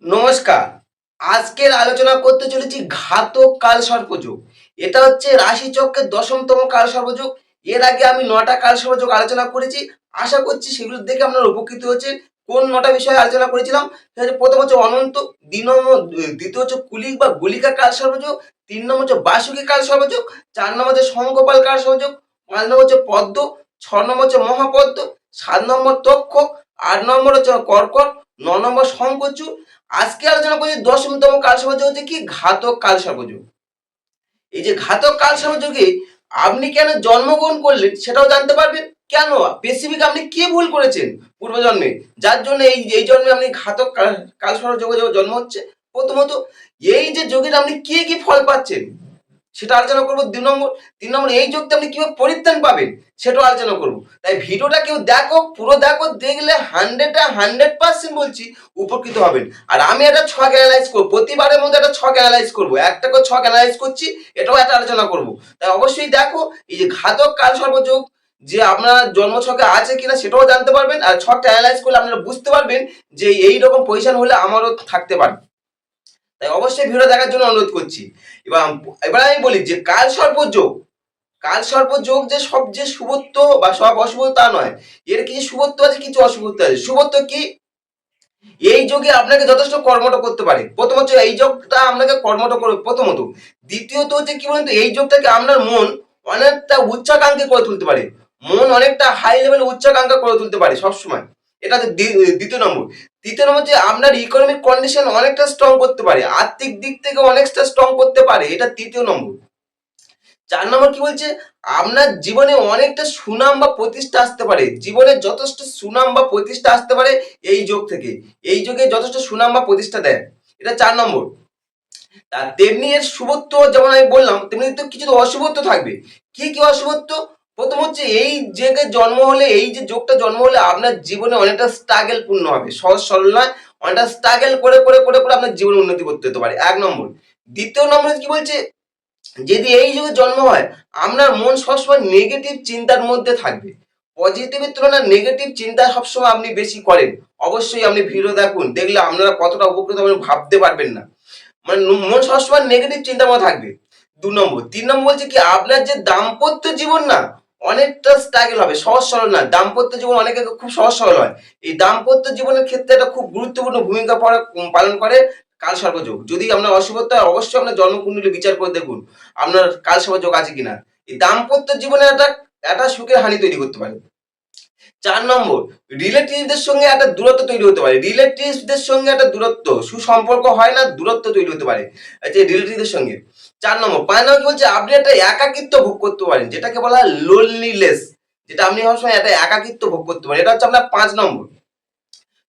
নমস্কার। আজকের আলোচনা করতে চলেছি ঘাতক কালসর্পযোগ। এটা হচ্ছে রাশিচক্রের ১০ম কালসর্পযোগ। এর আগে আমি ৯টা কালসর্পযোগ আলোচনা করেছি। আশা করছি সেগুলো দেখে আপনারা উপকৃত হচ্ছেন। কোন ৯টা বিষয়ে আলোচনা করেছিলাম? সেটা হচ্ছে প্রথম হচ্ছে অনন্ত, দ্বিতীয় হচ্ছে কুলিক বা গুলিকা কালসর্পযোগ, ৩ নম্বর হচ্ছে বাসুকী কালসর্পযোগ, ৪ নম্বর হচ্ছে শঙ্খপাল কালসর্পযোগ, ৫ নম্বর হচ্ছে পদ্ম, ৬ নম্বর হচ্ছে মহাপদ্ম, ৭ নম্বর তক্ষক, ৮ নম্বর হচ্ছে কর্কট, ৯ নম্বর শঙ্খচূড়। আজকে আলোচনা করছি ১০তম কালসর্পযোগ হচ্ছে কি ঘাতক কালসর্পযোগ। এই যে ঘাতক কালসর্পযোগে আপনি কেন জন্মগ্রহণ করলেন সেটাও জানতে পারবেন। কেন স্পেসিফিক আপনি কি ভুল করেছেন পূর্বজন্মে, যার জন্য এই জন্মে আপনি ঘাতক কালসর্পযোগে জন্ম হচ্ছে। প্রথমত এই যে যোগের আপনি কি কি ফল পাচ্ছেন সেটা আলোচনা করবো। ২ নম্বর, ৩ নম্বর এই যোগটা আপনি কিভাবে পরিত্রাণ পাবেন সেটাও আলোচনা করবো। তাই ভিডিওটা কেউ দেখো, পুরো দেখো, দেখলে 100% বলছি উপকৃত হবেন। আর আমি একটা ছক অ্যানালাইজ করবো, প্রতিবারের মধ্যে একটা ছক অ্যানালাইজ করবো, একটা করে ছক অ্যানালাইজ করছি, এটাও একটা আলোচনা করবো। তাই অবশ্যই দেখো এই যে ঘাতক কালসর্পযোগ যে আপনার জন্মছকে আছে কিনা সেটাও জানতে পারবেন। আর ছকটা অ্যানালাইজ করলে আপনারা বুঝতে পারবেন যে এইরকম পজিশন হলে আমারও থাকতে পারে। তাই অবশ্যই ভিডিও দেখার জন্য অনুরোধ করছি। এবার এবার আমি বলি যে কালসর্পযোগ যে সব যে শুভত্ব বা সব অশুভ তা নয়। এর কিছু শুভত্ব আছে, কিছু অশুভত্ব আছে। শুভত্ব কি? এই যোগে আপনাকে যথেষ্ট কর্মঠ করতে পারে। প্রথম হচ্ছে এই যোগটা আপনাকে কর্মঠ করবে প্রথমত। দ্বিতীয়ত হচ্ছে কি বলুন তো, এই যোগটাকে আপনার মন অনেকটা উচ্চাকাঙ্ক্ষী করে তুলতে পারে। মন অনেকটা হাই লেভেলে উচ্চাকাঙ্ক্ষা করে তুলতে পারে সবসময়। এটা হচ্ছে দ্বিতীয় নম্বর। তৃতীয় নম্বর যে আপনার ইকোনমিক কন্ডিশন অনেকটা স্ট্রং করতে পারে, আর্থিক দিক থেকে অনেকটা স্ট্রং করতে পারে, এটা তৃতীয় নম্বর। ৪ নম্বর কি বলছে? আপনার জীবনে অনেকটা সুনাম বা প্রতিষ্ঠা আসতে পারে। জীবনে যথেষ্ট সুনাম বা প্রতিষ্ঠা আসতে পারে এই যোগ থেকে। এই যোগে যথেষ্ট সুনাম বা প্রতিষ্ঠা দেয়। এটা ৪ নম্বর। আর তেমনি এর শুভত্ব যেমন আমি বললাম, তেমনি তো কিছু তো অশুভত্ব থাকবে। কি কি অশুভত্ব? প্রথম হচ্ছে এই জায়গায় জন্ম হলে, এই যে যোগটা জন্ম হলে আপনার জীবনে অনেকটা স্ট্রাগল পূর্ণ হবে। সহজ সরল নয়, অনেকটা স্ট্রাগল করে করে করে করে আপনার জীবনে উন্নতি করতে হতে পারে। ১ নম্বর। দ্বিতীয় নম্বরে কি বলছে? যদি এই যুগে জন্ম হয়, আপনার মন সবসময় নেগেটিভ চিন্তার মধ্যে থাকবে। পজিটিভের তুলনায় নেগেটিভ চিন্তা সবসময় আপনি বেশি করেন। অবশ্যই আপনি ভিডিও দেখুন, দেখলে আপনারা কতটা উপকৃত হবেন ভাবতে পারবেন না। মানে মন সবসময় নেগেটিভ চিন্তার মধ্যে থাকবে। ২ নম্বর। ৩ নম্বর বলছে কি, আপনার যে দাম্পত্য জীবন না অনেকটা স্ট্রাগল হবে, সহজ সরল না। দাম্পত্য জীবন অনেকে খুব সহজ সরল হয়। এই দাম্পত্য জীবনের ক্ষেত্রে এটা খুব গুরুত্বপূর্ণ ভূমিকা পালন করে কালসর্পযোগ। যদি আপনার অশুভত্ব হয়, অবশ্যই আপনার জন্মকুণ্ডলী বিচার করে দেখুন আপনার কালসর্পযোগ আছে কিনা। এই দাম্পত্য জীবনে একটা সুখের হানি তৈরি করতে পারে। ৪ নম্বর, রিলেটিভদের সঙ্গে একটা দূরত্ব তৈরি হতে পারে। রিলেটিভসদের সঙ্গে একটা দূরত্ব, সুসম্পর্ক হয় না, দূরত্ব তৈরি হতে পারে যে রিলেটিভদের সঙ্গে। ৪ নম্বর। ৫ নম্বর কি বলছে? আপনি একটা একাকিত্ব ভোগ করতে পারেন, যেটাকে বলা হয় লোনলিনেস, যেটা আপনি সবসময় একটা একাকিত্ব ভোগ করতে পারেন। এটা হচ্ছে আপনার ৫ নম্বর।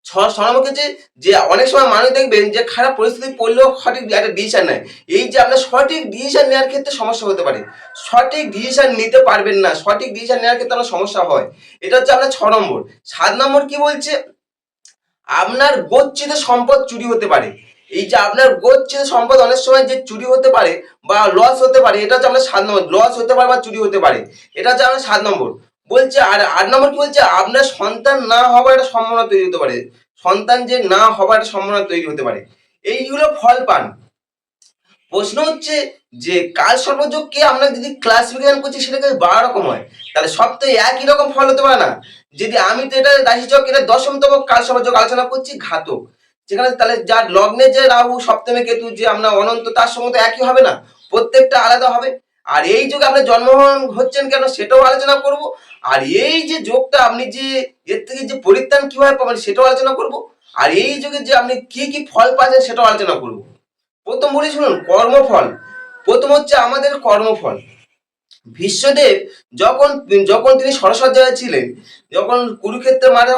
৬ নম্বর হচ্ছে যে অনেক সময় মানুষ দেখবেন যে খারাপ পরিস্থিতি পড়লেও সঠিক একটা ডিসিশন নেয়। এই যে আপনার সঠিক ডিসিশন নেওয়ার ক্ষেত্রে সমস্যা হতে পারে। সঠিক ডিসিশন নিতে পারবেন না, সঠিক ডিসিশন নেওয়ার ক্ষেত্রে আপনার সমস্যা হয়। এটা হচ্ছে আপনার ৬ নম্বর। ৭ নম্বর কি বলছে? আপনার গচ্ছিত সম্পদ চুরি হতে পারে। এই যে আপনার গচ্ছিত সম্পদ অনেক সময় যে চুরি হতে পারে বা লস হতে পারে, এটা হচ্ছে আপনার ৭ নম্বর। লস হতে পারে বা চুরি হতে পারে, এটা হচ্ছে আপনার ৭ নম্বর বলছে। আর ৮ নম্বর কি বলছে? আপনার সন্তান না হওয়ার একটা সম্ভাবনা তৈরি হতে পারে। সন্তান যে না হওয়ার একটা সম্ভাবনা তৈরি হতে পারে। এইগুলো ফল পান। প্রশ্ন হচ্ছে যে কালসর্পযোগকে আমরা যদি ক্লাসিফিকেশন করছি, সেটাকে ১২ রকম হয়, তাহলে সব তো একই রকম ফল হতে পারে না। যদি আমি তো এটা রাশিচক্র, এটা ১০তম কালসর্পযোগ আলোচনা করছি ঘাতক, যেখানে তাহলে যার লগ্নে যে রাহু, সপ্তমে কেতু, যে আমরা অনন্ত, তার সঙ্গে তো একই হবে না, প্রত্যেকটা আলাদা হবে। আর এই যুগে আপনি জন্মগ্রহণ হচ্ছেন কেন সেটাও আলোচনা করব। আর এই যে যোগটা আপনি যে এর থেকে যে পরিত্রাণ কিভাবে পাবেন সেটাও আলোচনা করব। আর এই যুগে যে আপনি কি কি ফল পাচ্ছেন সেটাও আলোচনা করব। প্রথম বলি শুনুন, কর্মফল। প্রথম হচ্ছে আমাদের কর্মফল। ভীষ্মদেব যখন যখন তিনি সরসজ্জায় ছিলেন, যখন কুরুক্ষেত্রের মাঠে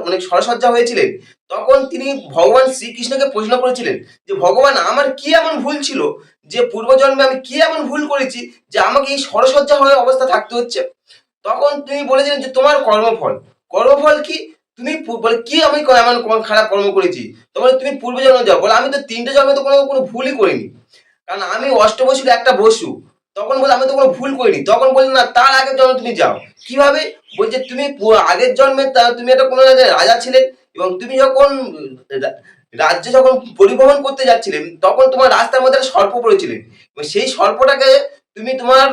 অনেক সরসজ্জা হয়েছিলেন, তখন তিনি ভগবান শ্রীকৃষ্ণকে প্রশ্ন করেছিলেন যে ভগবান, আমার কি এমন ভুল ছিল, যে পূর্বজন্মে আমি কি এমন ভুল করেছি যে আমাকে এই সরসজ্জা হয়ে অবস্থা থাকতে হচ্ছে। তখন তিনি বলেছিলেন যে তোমার কর্মফল। কর্মফল কি? তুমি বলে কি আমি এমন খারাপ কর্ম করেছি? তোমার তুমি পূর্বজন্মে যাও। বলে আমি তো ৩টে জন্মে তো কোনো ভুলই করিনি, কারণ আমি অষ্টবসুর একটা বসু। তখন বলে আমি তো কোনো ভুল করিনি। তখন বললেন না, তার আগের জন্মে তুমি যাও। কিভাবে? বলছে তুমি আগের জন্মে তুমি একটা কোনো জায়গায় রাজা ছিলেন, এবং তুমি যখন রাজ্যে যখন পরিভ্রমণ করতে যাচ্ছিলেন তখন তোমার রাস্তার মধ্যে একটা সর্প পড়েছিলেন, এবং সেই সর্পটাকে তুমি তোমার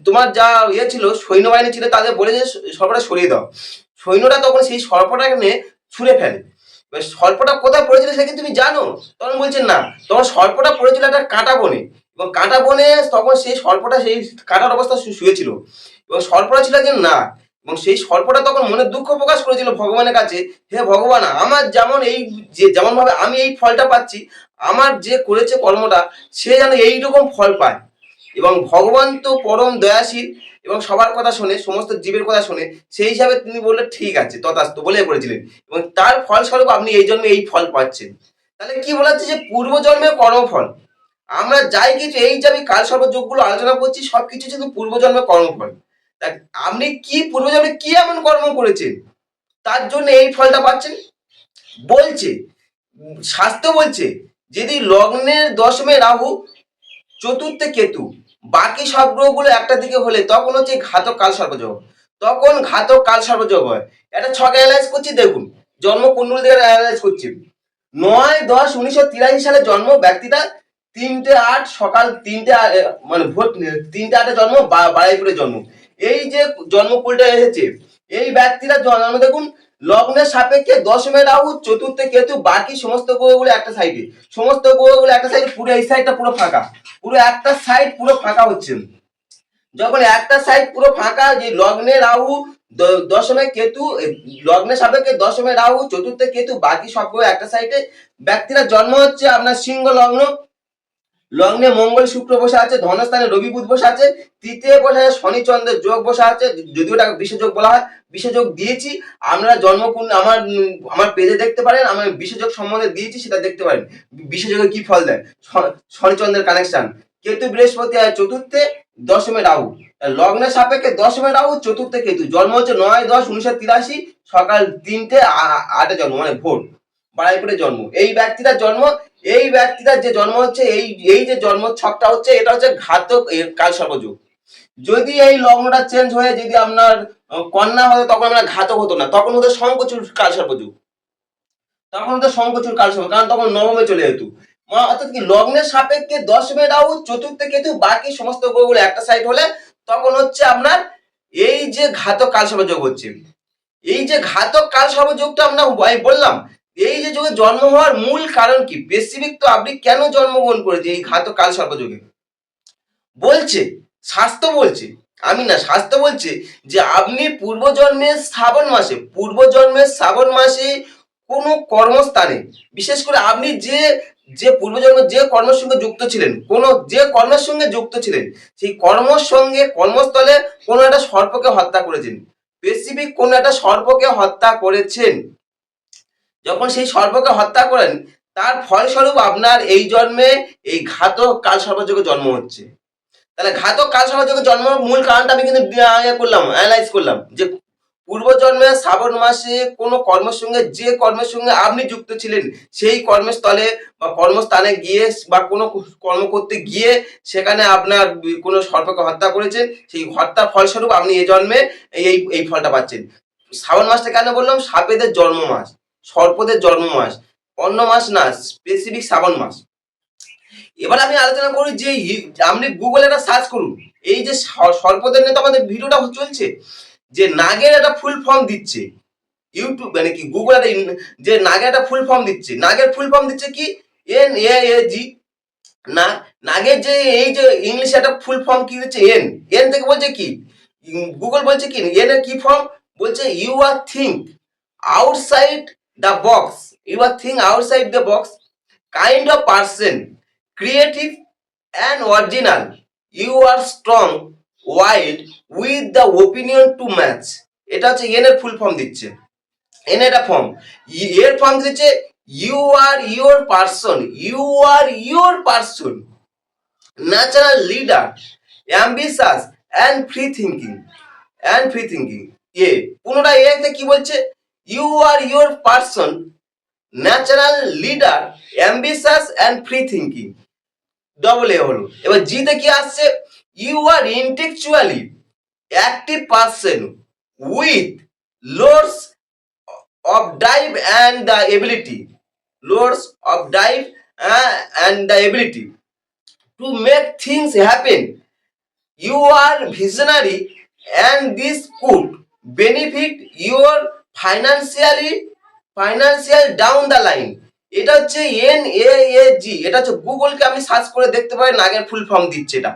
তোমার যা ইয়ে ছিল, সৈন্যবাহিনী ছিল, তাদের বলে যে সর্পটা সরিয়ে দাও। সৈন্যরা তখন সেই সর্পটাকে নিয়ে ছুঁড়ে ফেলে। এবার সর্পটা কোথায় পড়েছিল সে কি তুমি জানো? তখন বলছেন না, তখন সর্পটা পড়েছিল একটা কাঁটা বনে, এবং কাঁটা বনে তখন সেই সর্পটা সেই কাঁটার অবস্থা শুয়েছিল, এবং সর্পটা ছিল একজন নাগ। এবং সেই সর্পটা তখন মনে দুঃখ প্রকাশ করেছিল ভগবানের কাছে, হে ভগবান, আমার যেমন এই যে যেমন ভাবে আমি এই ফলটা পাচ্ছি, আমার যে করেছে কর্মটা সে যেন এইরকম ফল পায়। এবং ভগবান তো পরম দয়াশীল এবং সবার কথা শোনে, সমস্ত জীবের কথা শোনে, সেই হিসাবে তিনি বললেন ঠিক আছে তথাস্তু বলে করেছিলেন, এবং তার ফলস্বরূপ আপনি এই জন্মে এই ফল পাচ্ছেন। তাহলে কি বলা হচ্ছে যে পূর্বজন্মের কর্মফল। আমরা যাই কিছু এই যে আমি কাল সর্বযোগগুলো আলোচনা করছি সবকিছু কিন্তু পূর্বজন্মের কর্মফল। তা আপনি কি পূর্বজন্মে কি এমন কর্ম করেছেন তার জন্য এই ফলটা পাচ্ছেন? বলছে শাস্ত্র বলছে যদি লগ্নের দশমে রাহু, চতুর্থে কেতু, বাকি সব গ্রহগুলো একটা দিকে হলে তখন হচ্ছে ঘাতক কাল সর্পযোগ। তখন ঘাতক কাল সর্পযোগ হয়। একটা ছক অ্যানালাইজ করছি, দেখুন জন্ম কুণ্ডলী থেকে অ্যানালাইজ করছি। 9-10-1983 সালে জন্ম ব্যক্তিটা, 3টে 8 সকাল 3টে মানে ভোর 3টে 8 জন্ম, বারুইপুরে জন্ম। এই যে জন্মকুলটা এসেছে, এই ব্যক্তিরা জন্ম দেখুন লগ্নের সাপেক্ষে দশমে রাহু, চতুর্থে কেতু, বাকি সমস্ত গ্রহগুলো একটা সাইডে, সমস্ত গ্রহগুলো একটা সাইডে, পুরো এই সাইডটা পুরো ফাঁকা, পুরো একটা সাইড পুরো ফাঁকা হচ্ছে। যখন একটা সাইড পুরো ফাঁকা, যে লগ্নে রাহু, দশমে কেতু, লগ্নে সাপেক্ষে দশমে রাহু, চতুর্থে কেতু, বাকি সব গ্রহ একটা সাইডে, ব্যক্তিরা জন্ম হচ্ছে আপনার সিংহ লগ্ন, লগ্নে মঙ্গল শুক্র বসে আছে, ধনস্থানে রবি বুধ বসে আছে, তৃতীয় বসে আছে শনি চন্দ্রের যোগ বসে আছে, যদিও ওটা বিশ্বযোগ বলা হয়। বিশ্বযোগ দিয়েছি আমরা জন্মকুণ্ড আমার পেজে দেখতে পারেন, আমি বিশ্বযোগ সম্বন্ধে দিয়েছি, সেটা দেখতে পারেন বিশ্বযোগে কি ফল দেয়। শনি চন্দ্রের কানেকশন, কেতু বৃহস্পতি আর চতুর্থে, দশমে রাহু, লগ্নের সাপেক্ষে দশমে রাহু, চতুর্থে কেতু, জন্ম হচ্ছে 9-10-1983 সকাল 3টে 8 জন্ম, মানে ভোর, বারুইপুরে জন্ম এই ব্যক্তিটার জন্ম। এই ব্যক্তিটার যে জন্ম হচ্ছে, এই যে জন্ম ছকটা হচ্ছে, এটা হচ্ছে ঘাতক কাল সর্পযোগ। যদি এই লগ্নটা চেঞ্জ হয়ে যদি আপনার কন্যা হতো তখন আমরা ঘাতক হতো না, তখন হতো শঙ্খচূড় কাল সর্পযোগ, তখন হতো শঙ্খচূড় কাল সর্প, কারণ তখন নবমে চলে যেত। অর্থাৎ কি লগ্নের সাপেক্ষে দশমে রাহু, চতুর্থে কেতু, বাকি সমস্ত গ্রহগুলো একটা সাইড হলে তখন হচ্ছে আপনার এই যে ঘাতক কাল সর্পযোগ হচ্ছে। এই যে ঘাতক কাল সর্পযোগটা আমরা বললাম, এই যে যুগে জন্ম হওয়ার মূল কারণ কি, স্পেসিফিক তো আপনি কেন জন্মগ্রহণ করেছে এই ঘাতক কাল সর্পযোগে। বলছে শাস্ত্র বলছে, আমি না, শাস্ত্র বলছে যে আপনি পূর্বজন্মের শ্রাবণ মাসে কোনো কর্মস্থানে, বিশেষ করে আপনি যে যে পূর্বজন্মে যে কর্মের সঙ্গে যুক্ত ছিলেন, যে কর্মের সঙ্গে যুক্ত ছিলেন, সেই কর্মের সঙ্গে কর্মস্থলে কোনো একটা সর্পকে হত্যা করেছেন, স্পেসিফিক কোনো একটা সর্পকে হত্যা করেছেন। যখন সেই সর্পকে হত্যা করেন, তার ফলস্বরূপ আপনার এই জন্মে এই ঘাতক কাল সর্পযোগে জন্ম হচ্ছে। তাহলে ঘাতক কাল সর্পযোগে জন্ম মূল কারণটা আমি কিন্তু অ্যানালাইজ করলাম যে পূর্বজন্মে শ্রাবণ মাসে কোনো কর্মের সঙ্গে, যে কর্মের সঙ্গে আপনি যুক্ত ছিলেন, সেই কর্মস্থলে বা কর্মস্থানে গিয়ে বা কোনো কর্ম করতে গিয়ে সেখানে আপনার কোনো সর্পকে হত্যা করেছে, সেই হত্যার ফলস্বরূপ আপনি এই জন্মে এই এই ফলটা পাচ্ছেন। শ্রাবণ মাসটা কেন বললাম? সাপেদের জন্ম মাস, সর্পদের জন্ম মাস, অন্য মাস না, স্পেসিফিক শ্রাবণ মাস। এবার আমি আলোচনা করি যে আপনি গুগলে একটা সার্চ করুন, এই যে সর্পদের নিয়ে তো আমাদের ভিডিওটা চলছে, যে নাগের একটা ফুল ফর্ম দিচ্ছে ইউটিউব, মানে কি গুগল, যে নাগের একটা ফুল ফর্ম দিচ্ছে, নাগের ফুল ফর্ম দিচ্ছে কি NAAG, না, নাগের যে এই যে ইংলিশে একটা ফুল ফর্ম কি দিচ্ছে, এন থেকে বলছে কি, গুগল বলছে কি এন এর কি ফর্ম, বলছে you are think outside the box, you are think outside the box, kind of person, creative and original, you are strong wild with the opinion to match. এটা হচ্ছে এন এর full form দিচ্ছে, N এটা form, এর form দিচ্ছে you are your person, you are your person, natural leader, ambitious and free thinking. পুনরায় এতে কি বলছে, you are your person, natural leader, ambitious and free thinking, double A হলো। এবার জিতে কি আসছে, you are intellectually active person with loads of drive and the ability loads of drive and the ability to make things happen. You are visionary and this could benefit your financial down the line. এটা হচ্ছে NAAG, এটা হচ্ছে গুগলকে আপনি search করে দেখতে পারেন, আগের ফুল form দিচ্ছে এটা।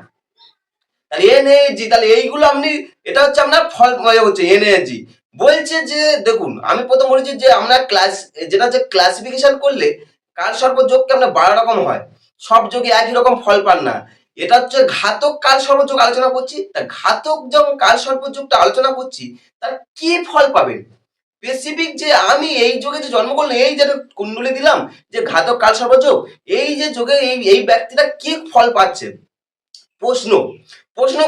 তাহলে NAAG, তাহলে এইগুলো আপনি, এটা হচ্ছে আপনার ফল হচ্ছে NAAG। বলছে যে দেখুন, আমি প্রথম বলেছি যে আমরা যেটা হচ্ছে ক্লাসিফিকেশন করলে কালসর্প যোগকে আমরা 12 রকম হয়, সব যোগে একই রকম ফল পান না। এটা হচ্ছে ঘাতক কালসর্প যোগ আলোচনা করছি। তা ঘাতক যখন কালসর্প যোগটা আলোচনা করছি, তার কি ফল পাবেন স্পেসিফিক, যে আমি এই যোগে যে জন্ম করলে এই যে কুণ্ডলী দিলাম যে ঘাতক কালসর্প যোগ, এই যে যোগে এই ব্যক্তিটা কি ফল পাচ্ছে, প্রশ্ন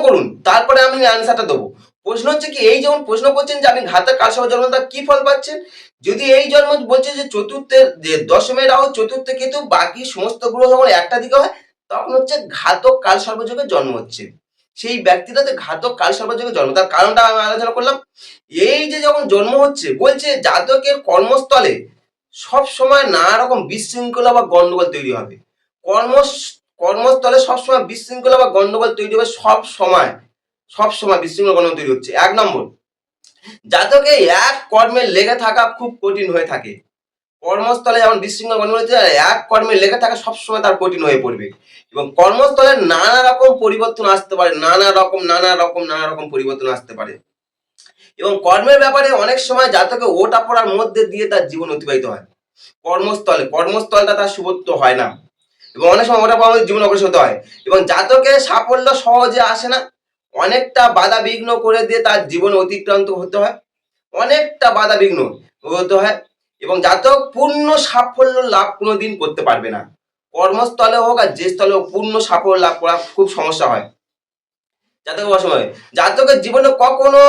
করুন, তারপরে আমি আনসারটা দেবো। প্রশ্ন হচ্ছে কি, এই যেমন প্রশ্ন করছেন যে আপনি ঘাতক কালসর্প জন্ম তার কি ফল পাচ্ছেন, যদি এই জন্ম বলছে যে চতুর্থের যে দশমে রাহু চতুর্থে কেতু বাকি সমস্ত গ্রহ যখন একটা দিকে হয়, তখন হচ্ছে ঘাতক কালসর্প যোগে জন্ম হচ্ছে, সেই ব্যক্তিটাতে ঘাতক কালসর্প যোগে জন্ম। তার কারণটা আমি আলোচনা করলাম। এই যে যখন জন্ম হচ্ছে, বলছে জাতকের কর্মস্থলে সব সময় নানা রকম বিশৃঙ্খলা বা গন্ডগোল তৈরি হবে। কর্মস্থলে সবসময় বিশৃঙ্খলা বা গন্ডগোল তৈরি হবে, সব সময় বিশৃঙ্খলা গন্ডগোল তৈরি হচ্ছে। 1 নম্বর, জাতকে এক কর্মে লেগে থাকা খুব কঠিন হয়ে থাকে। কর্মস্থলে যেমন বিশৃঙ্খলা গন্ডগোল হচ্ছে, এক কর্মে লেগে থাকা সবসময় তার কঠিন হয়ে পড়বে। এবং কর্মস্থলে নানা রকম পরিবর্তন আসতে পারে, নানা রকম পরিবর্তন আসতে পারে। এবং কর্মের ব্যাপারে অনেক সময় জাতকে ওঠাপড়ার মধ্যে দিয়ে তার জীবন অতিবাহিত হয়। কর্মস্থলটা তার শুভত্ব হয় না, এবং অনেক সময় ওঠাপড়ার জীবন অগ্রসর হতে হয়। এবং জাতকের সাফল্য সহজে আসে না, অনেকটা বাধা বিঘ্ন করে দিয়ে তার জীবন অতিক্রান্ত হতে হয়, অনেকটা বাধা বিঘ্ন হতে হয়। এবং জাতক পূর্ণ সাফল্য লাভ কোনোদিন করতে পারবে না। কর্মস্থলে হোক আর যে স্থলে হোক, পূর্ণ সাফল্য লাভ করা খুব সমস্যা হয় জাতকের সময়। জাতকের জীবনে কখনো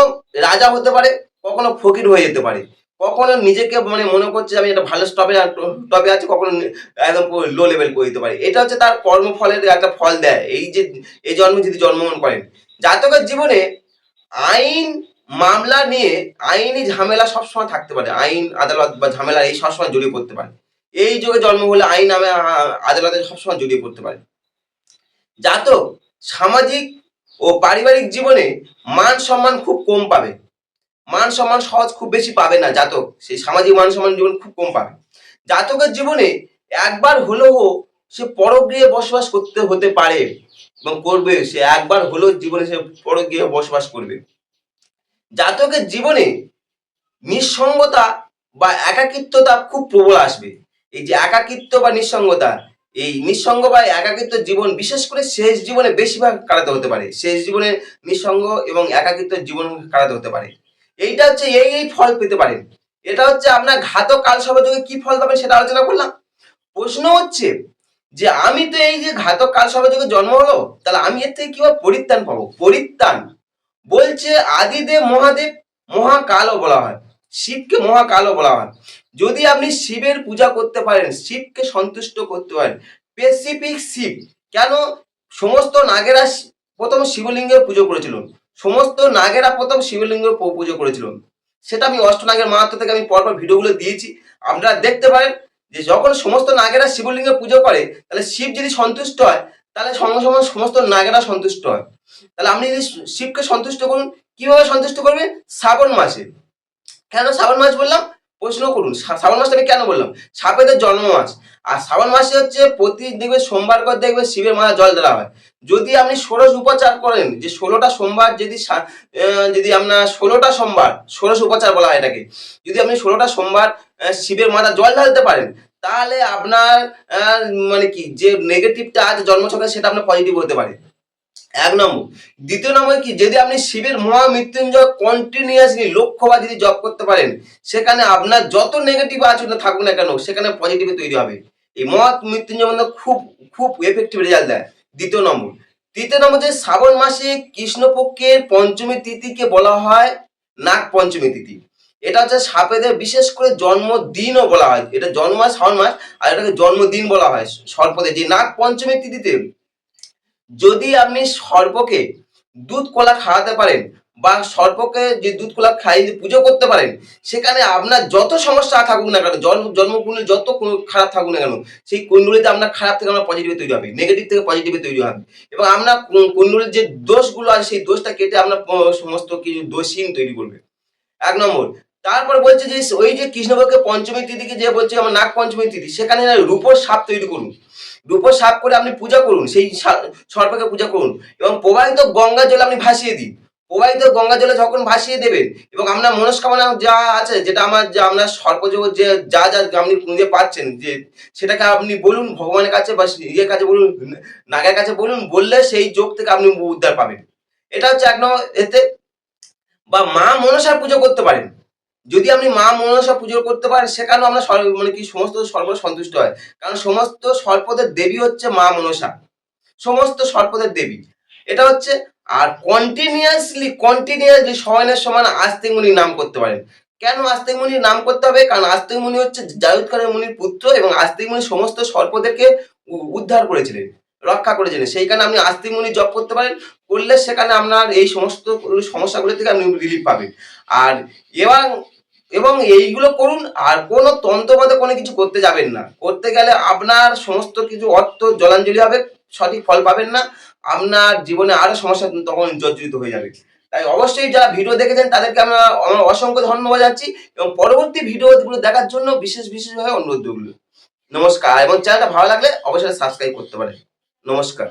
রাজা হতে পারে, কখনো ফকির হয়ে যেতে পারে, কখনো নিজেকে মনে করছে আমি একটা ভালো টপে আছে, কখনো একদম লো লেভেল করে দিতে পারে। এটা হচ্ছে তার কর্মফলের একটা ফল দেয়, এই যে এই জন্মে যদি জন্মগ্রহণ করেন। জাতকের জীবনে আইন মামলা নিয়ে আইনি ঝামেলা সবসময় থাকতে পারে, আইন আদালত বা ঝামেলা এই সবসময় জড়িয়ে পড়তে পারে। এই যুগে জন্ম হলে আইন আদালতে সবসময় জড়িয়ে পড়তে পারে। জাতক সামাজিক ও পারিবারিক জীবনে মান সম্মান খুব কম পাবে, মান সম্মান সহজ খুব বেশি পাবে না জাতক, সেই সামাজিক মান সম্মান জীবন খুব কম পাবে। জাতকের জীবনে একবার হলেও সে পরগৃহে বসবাস করতে হতে পারে এবং করবে, সে একবার হলেও জীবনে সে পরগৃহে বসবাস করবে। জাতকের জীবনে নিঃসঙ্গতা বা একাকিত্বতা খুব প্রবল আসবে। এই যে একাকিত্ব বা নিঃসঙ্গতা, এই নিঃসঙ্গ বা একাকিত্ব জীবন বিশেষ করে শেষ জীবনে বেশিরভাগ কাটাতে হতে পারে, শেষ জীবনে নিঃসঙ্গ এবং একাকিত্ব জীবন কাটাতে হতে পারে। এইটা হচ্ছে এই ফল পেতে পারেন। এটা হচ্ছে আপনার ঘাতক কালসর্প যোগে কি ফল পাবেন সেটা আলোচনা করলাম। প্রশ্ন হচ্ছে যে আমি তো এই যে ঘাতক কালসর্প যোগে জন্ম হলো, তাহলে আমি এর থেকে কিভাবে পরিত্রাণ পাবো? পরিত্রাণ বলছে আদিদেব মহাদেব, মহাকালও বলা হয়, শিবকে মহাকালও বলা হয়। যদি আপনি শিবের পূজা করতে পারেন, শিবকে সন্তুষ্ট করতে পারেন, স্পেসিফিক শিব, কেন সমস্ত নাগেরা প্রথম শিবলিঙ্গের পুজো করেছিল, সমস্ত নাগেরা প্রথম শিবলিঙ্গের পুজো করেছিল, সেটা আমি অষ্টনাগের মাহাত্ম্য থেকে আমি পরপর ভিডিওগুলো দিয়েছি, আপনারা দেখতে পারেন। যে যখন সমস্ত নাগেরা শিবলিঙ্গের পুজো করে, তাহলে শিব যদি সন্তুষ্ট হয়, তাহলে সঙ্গে সঙ্গে সমস্ত নাগেরা সন্তুষ্ট হয়। তাহলে আপনি যদি শিবকে সন্তুষ্ট করুন, কিভাবে সন্তুষ্ট করবেন? শ্রাবণ মাসে। কেন শ্রাবণ মাস বললাম? প্রশ্ন করুন, শ্রাবণ মাসটা আমি কেন বললাম? সাপেদের জন্ম মাস, আর শ্রাবণ মাসে হচ্ছে প্রতি দেখবে সোমবার করে দেখবে শিবের মাথা জল দেওয়া হয়। যদি আপনি ষোড়শ উপচার করেন, যে 16টা সোমবার যদি আপনার 16টা সোমবার, ষোড়শ উপচার বলা হয় এটাকে, যদি আপনি 16টা সোমবার শিবের মাথা জল ঢালতে পারেন, তাহলে আপনার মানে কি যে নেগেটিভটা আছে জন্মছকে, সেটা আপনার পজিটিভ হতে পারে। 1 নম্বর। দ্বিতীয় নম্বর কি, যদি আপনি শিবের মহামৃত্যুঞ্জয় কন্টিনিউয়াসলি লক্ষ্যবার যদি জপ করতে পারেন, সেখানে আপনার যত নেগেটিভ আছে না থাকুক না কেন, সেখানে পজিটিভ তৈরি হবে। এই মহামৃত্যুঞ্জয় মন্ত্র খুব খুব এফেক্টিভ রেজাল্ট দেয়। দ্বিতীয় নম্বর। তৃতীয় নম্বর, যে শ্রাবণ মাসে কৃষ্ণপক্ষের পঞ্চমী তিথিকে বলা হয় নাগ পঞ্চমী তিথি। এটা হচ্ছে সাপেদের বিশেষ করে জন্মদিনও বলা হয়, এটা জন্ম মাস শ্রাবণ মাস, আর এটাকে জন্মদিন বলা হয় সর্পদের। যে নাগ পঞ্চমী তিথিতে যদি আপনি সর্পকে দুধ কলা খাওয়াতে পারেন, বা সর্পকে যে দুধ কলা খাইয়ে যদি পুজো করতে পারেন, সেখানে আপনার যত সমস্যা থাকুক না কেন, জন্মকুণ্ডলী যত খারাপ থাকুক না কেন, সেই কুণ্ডলিতে আপনার খারাপ থেকে আপনার পজিটিভে তৈরি হবে, নেগেটিভ থেকে পজিটিভে তৈরি হবে, এবং আপনার কুণ্ডলীর যে দোষগুলো আছে সেই দোষটা কেটে আপনার সমস্ত কিছু দোষহীন তৈরি করবে। ১ নম্বর। তারপর বলছে যে ওই যে কৃষ্ণপক্ষের পঞ্চমী তিথিকে যে বলছে আমার নাগ পঞ্চমী তিথি, সেখানে না রূপোর সাপ তৈরি করুন। রূপোর সাপ করে আপনি পূজা করুন, সেই সর্পকে পূজা করুন, এবং প্রবাহিত গঙ্গা জলে আপনি ভাসিয়ে দিন। প্রবাহিত গঙ্গা জলে যখন ভাসিয়ে দেবেন, এবং আপনার মনস্কামনা যা আছে, যেটা যে আপনার সর্পযোগ যে যা আপনি খুঁজে পাচ্ছেন, যে সেটাকে আপনি বলুন ভগবানের কাছে বা ইয়ের কাছে বলুন, নাগের কাছে বলুন, বললে সেই যোগ থেকে আপনি উদ্ধার পাবেন। এটা হচ্ছে ১ নম্বর। এতে বা মা মনসার পুজো করতে পারেন। যদি আপনি মা মনসা পুজো করতে পারেন, সেখানেও আমরা মানে কি সমস্ত সর্প সন্তুষ্ট হয়। কারণ সমস্ত সর্পদের দেবী হচ্ছে মা মনসা। সমস্ত সর্পদের দেবী। এটা হচ্ছে। আর কন্টিনিউয়াসলি সময়ের সমান আস্তিক মুনির নাম করতে পারেন। কেন আস্তিক মুনির নাম করতে হবে? কারণ আস্তিক মুনি হচ্ছে জায়ুৎকারের মুনির পুত্র, এবং আস্তিক মুনি সমস্ত সর্পদেরকে উদ্ধার করেছিলেন, রক্ষা করেছিলেন। সেইখানে আপনি আস্তিক মুনি জপ করতে পারেন। করলে সেখানে আপনার এই সমস্ত সমস্যাগুলো থেকে আপনি রিলিফ পাবেন। আর এবং এবং এইগুলো করুন, আর কোনো তন্ত্রমতে কোনো কিছু করতে যাবেন না। করতে গেলে আপনার সমস্ত কিছু অর্থ জলাঞ্জলি হবে, সঠিক ফল পাবেন না। আপনার জীবনে আরো সমস্যা তখন জর্জরিত হয়ে যাবে। তাই অবশ্যই যারা ভিডিও দেখেছেন তাদেরকে আমার অসংখ্য ধন্যবাদ জানাচ্ছি, এবং পরবর্তী ভিডিওগুলো দেখার জন্য বিশেষভাবে অনুরোধ রইল। নমস্কার, এবং চ্যানেলটা ভালো লাগলে অবশ্যই সাবস্ক্রাইব করতে পারেন। নমস্কার।